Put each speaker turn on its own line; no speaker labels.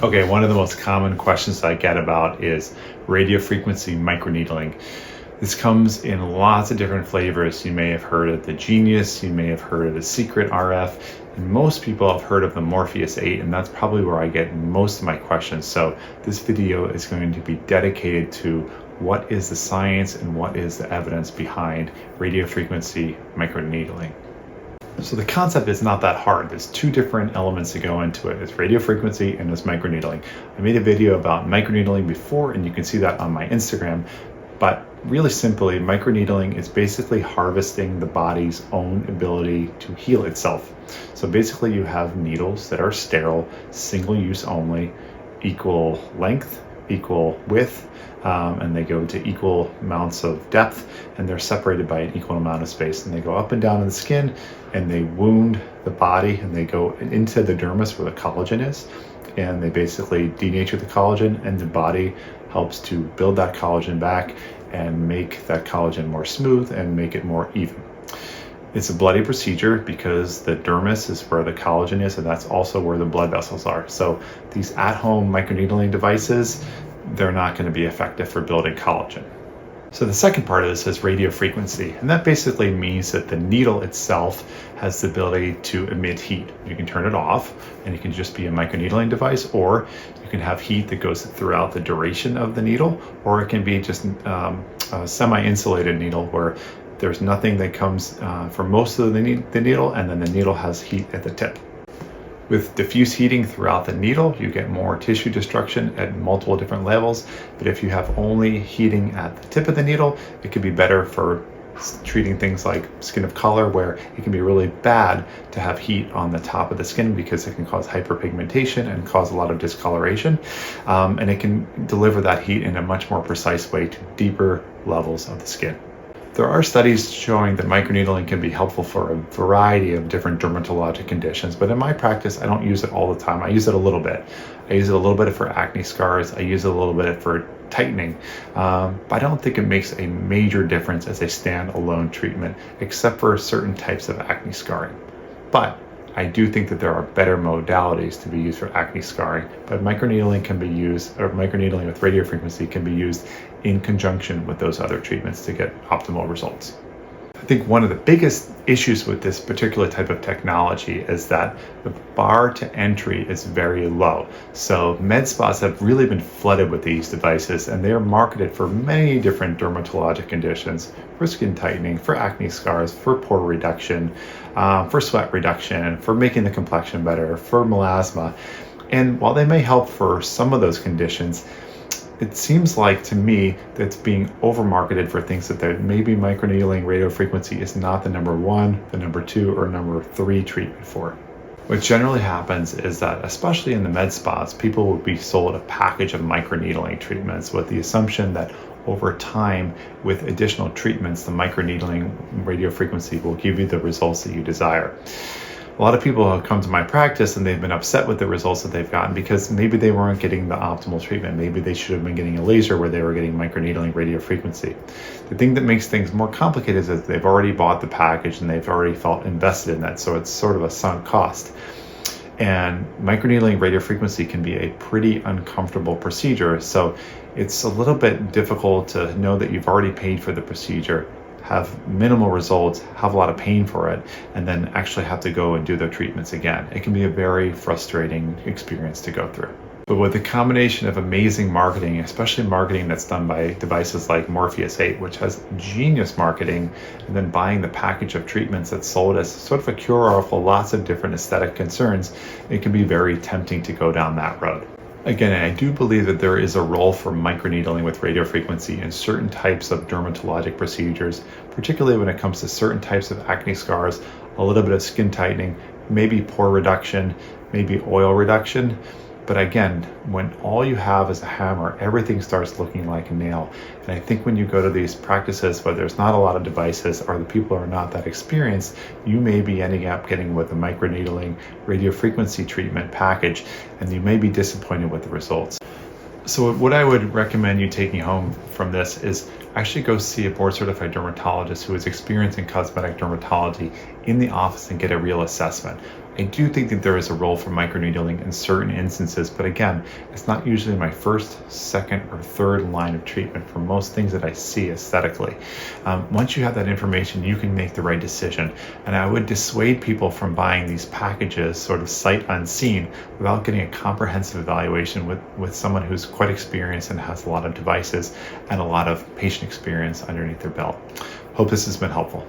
Okay, one of the most common questions I get about is radiofrequency microneedling. This comes in lots of different flavors. You may have heard of the Genius, you may have heard of the Secret RF, and most people have heard of the Morpheus 8, and that's probably where I get most of my questions. So this video is going to be dedicated to what is the science and what is the evidence behind radiofrequency microneedling. So the concept is not that hard. There's two different elements that go into it. It's radiofrequency and it's microneedling. I made a video about microneedling before, and you can see that on my Instagram. But really simply, microneedling is basically harvesting the body's own ability to heal itself. So basically you have needles that are sterile, single use only, equal length, equal width, and they go to equal amounts of depth, and they're separated by an equal amount of space, and they go up and down in the skin, and they wound the body, and they go into the dermis where the collagen is, and they basically denature the collagen, and the body helps to build that collagen back and make that collagen more smooth and make it more even. It's a bloody procedure because the dermis is where the collagen is, and that's also where the blood vessels are. So these at-home microneedling devices, they're not going to be effective for building collagen. So the second part of this is radiofrequency, and that basically means that the needle itself has the ability to emit heat. You can turn it off, and it can just be a microneedling device, or you can have heat that goes throughout the duration of the needle, or it can be just a semi-insulated needle where there's nothing that comes for most of the needle, and then the needle has heat at the tip. With diffuse heating throughout the needle, you get more tissue destruction at multiple different levels. But if you have only heating at the tip of the needle, it could be better for treating things like skin of color, where it can be really bad to have heat on the top of the skin because it can cause hyperpigmentation and cause a lot of discoloration. And it can deliver that heat in a much more precise way to deeper levels of the skin. There are studies showing that microneedling can be helpful for a variety of different dermatologic conditions, but in my practice, I don't use it all the time. I use it a little bit. I use it a little bit for acne scars. I use it a little bit for tightening, but I don't think it makes a major difference as a standalone treatment, except for certain types of acne scarring. But I do think that there are better modalities to be used for acne scarring, but microneedling can be used, or microneedling with radiofrequency can be used in conjunction with those other treatments to get optimal results. I think one of the biggest issues with this particular type of technology is that the bar to entry is very low. So med spas have really been flooded with these devices, and they are marketed for many different dermatologic conditions, for skin tightening, for acne scars, for pore reduction, for sweat reduction, for making the complexion better, for melasma. And while they may help for some of those conditions, it seems like to me that it's being over-marketed for things that maybe microneedling radiofrequency is not the number one, the number two, or number three treatment for. What generally happens is that, especially in the med spas, people will be sold a package of microneedling treatments with the assumption that over time, with additional treatments, the microneedling radiofrequency will give you the results that you desire. A lot of people have come to my practice and they've been upset with the results that they've gotten because maybe they weren't getting the optimal treatment. Maybe they should have been getting a laser where they were getting microneedling radiofrequency. The thing that makes things more complicated is that they've already bought the package and they've already felt invested in that, so it's sort of a sunk cost. And microneedling radiofrequency can be a pretty uncomfortable procedure, so it's a little bit difficult to know that you've already paid for the procedure, have minimal results, have a lot of pain for it, and then actually have to go and do the treatments again. It can be a very frustrating experience to go through. But with the combination of amazing marketing, especially marketing that's done by devices like Morpheus 8, which has genius marketing, and then buying the package of treatments that's sold as sort of a cure-all for lots of different aesthetic concerns, it can be very tempting to go down that road. Again, I do believe that there is a role for microneedling with radiofrequency in certain types of dermatologic procedures, particularly when it comes to certain types of acne scars, a little bit of skin tightening, maybe pore reduction, maybe oil reduction. But again, when all you have is a hammer, everything starts looking like a nail. And I think when you go to these practices where there's not a lot of devices or the people are not that experienced, you may be ending up getting with a microneedling radiofrequency treatment package, and you may be disappointed with the results. So what I would recommend you taking home from this is actually go see a board-certified dermatologist who is experienced in cosmetic dermatology in the office and get a real assessment. I do think that there is a role for microneedling in certain instances, but again, it's not usually my first, second, or third line of treatment for most things that I see aesthetically. Once you have that information, you can make the right decision. And I would dissuade people from buying these packages sort of sight unseen without getting a comprehensive evaluation with someone who's quite experienced and has a lot of devices and a lot of patient experience underneath their belt. Hope this has been helpful.